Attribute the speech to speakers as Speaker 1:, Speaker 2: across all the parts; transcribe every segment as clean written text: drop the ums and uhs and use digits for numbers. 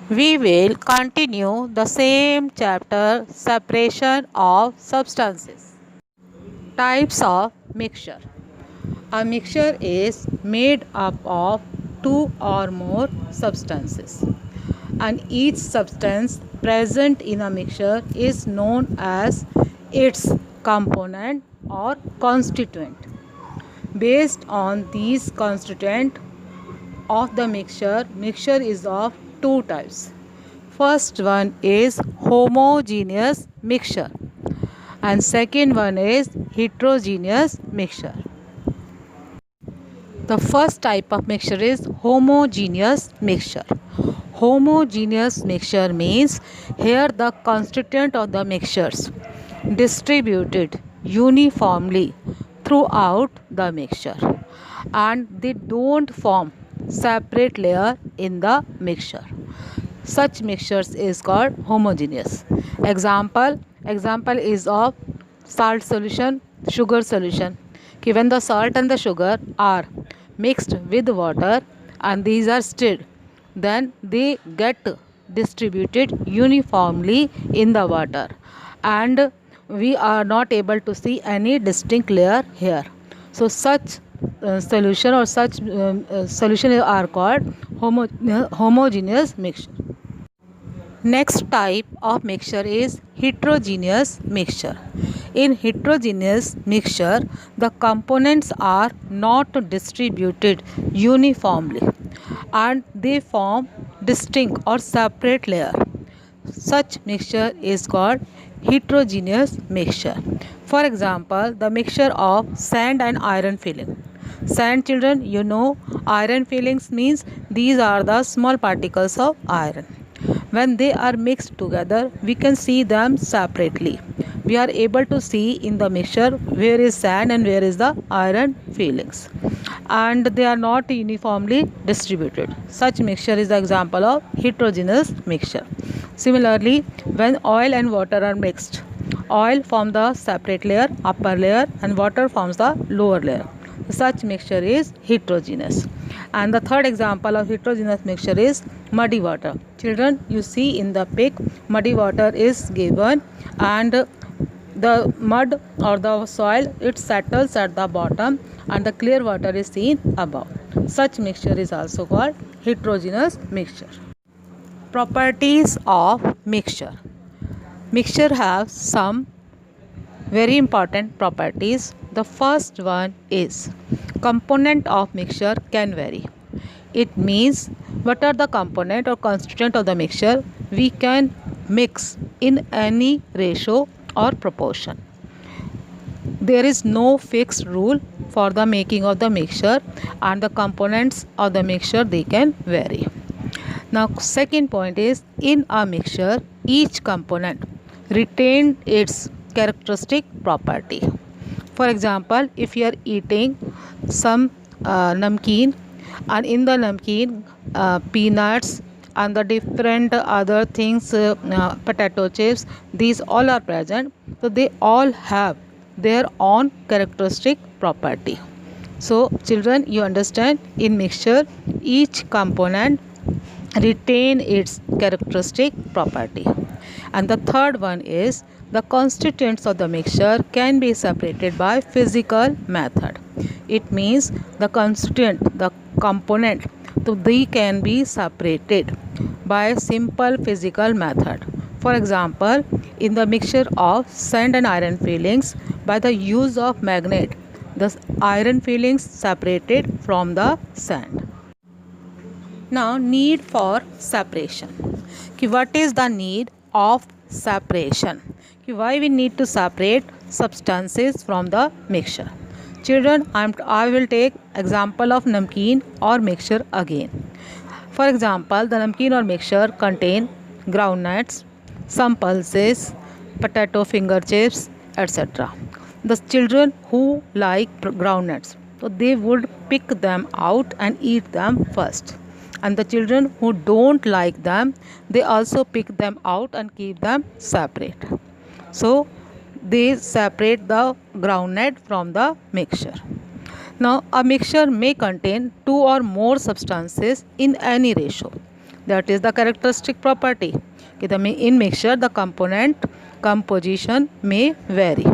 Speaker 1: We will continue the same chapter separation of substances. Types of mixture. A mixture is made up of two or more substances, and each substance present in a mixture is known as its component or constituent. Based on these constituent of the mixture is of two types. First one is homogeneous mixture and second one is heterogeneous mixture. The first type of mixture is homogeneous mixture. Homogeneous mixture means here the constituent of the mixtures distributed uniformly throughout the mixture and they don't form separate layer in the mixture. Such mixtures is called homogeneous. Example is of salt solution, sugar solution. When the salt and the sugar are mixed with water and these are stirred, then they get distributed uniformly in the water and we are not able to see any distinct layer here. So such solution or such solution are called homogeneous mixture. Next type of mixture is heterogeneous mixture. In heterogeneous mixture, the components are not distributed uniformly and they form distinct or separate layer. Such mixture is called heterogeneous mixture. For example, the mixture of sand and iron filling. Sand, children, you know, iron fillings means these are the small particles of iron. When they are mixed together, we can see them separately. We are able to see in the mixture where is sand and where is the iron fillings. And they are not uniformly distributed. Such mixture is the example of heterogeneous mixture. Similarly, when oil and water are mixed, oil forms the separate layer, upper layer, and water forms the lower layer. Such mixture is heterogeneous. And the third example of heterogeneous mixture is muddy water. Children, you see in the pic, muddy water is given and the mud or the soil, it settles at the bottom and the clear water is seen above. Such mixture is also called heterogeneous mixture. Properties of mixture. Mixture have some very important properties. The first one is component of mixture can vary. It means what are the component or constituent of the mixture we can mix in any ratio or proportion. There is no fixed rule for the making of the mixture and the components of the mixture they can vary. Now second point is in a mixture each component retain its characteristic property. For example, if you are eating some namkeen and in the namkeen peanuts and the different other things potato chips, these all are present, so they all have their own characteristic property. So children, you understand, in mixture each component retain its characteristic property. And the third one is the constituents of the mixture can be separated by physical method. It means the constituent, the component, so they can be separated by simple physical method. For example, in the mixture of sand and iron fillings, by the use of magnet, the iron fillings separated from the sand. Now, need for separation. What is the need of separation? Why we need to separate substances from the mixture? Children, I will take example of namkeen or mixture again. For example, the namkeen or mixture contain groundnuts, some pulses, potato finger chips, etc. The children who like groundnuts, so they would pick them out and eat them first. And the children who don't like them, they also pick them out and keep them separate. So they separate the groundnut from the mixture. Now a mixture may contain two or more substances in any ratio. That is the characteristic property. In mixture the component composition may vary.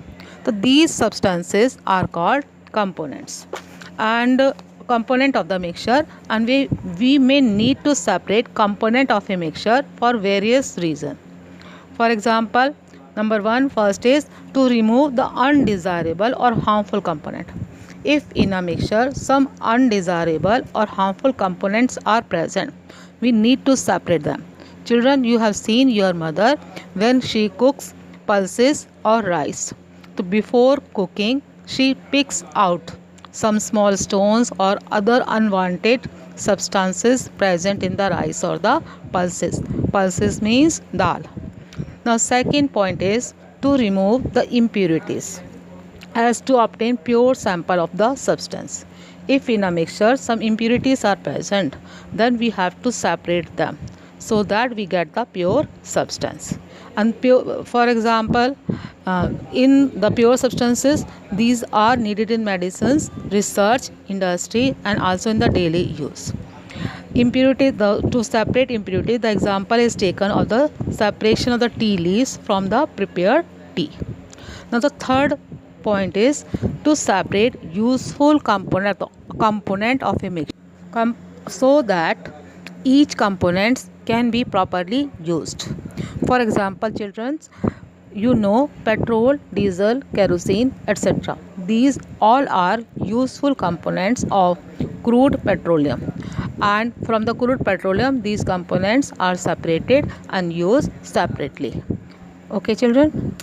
Speaker 1: So these substances are called components and component of the mixture, and we may need to separate component of a mixture for various reasons. For example, number one, first is to remove the undesirable or harmful component. If in a mixture some undesirable or harmful components are present, we need to separate them. Children, you have seen your mother when she cooks pulses or rice. So before cooking, she picks out some small stones or other unwanted substances present in the rice or the pulses. Pulses means dal. Now second point is to remove the impurities as to obtain pure sample of the substance. If in a mixture some impurities are present, then we have to separate them so that we get the pure substance. And pure, for example, in the pure substances, these are needed in medicines, research, industry, and also in the daily use. Impurity, to separate impurity, the example is taken of the separation of the tea leaves from the prepared tea. Now the third point is to separate useful component of a mixture so that each component can be properly used. For example, children, you know petrol, diesel, kerosene, etc. These all are useful components of crude petroleum, and from the crude petroleum these components are separated and used separately. Okay children.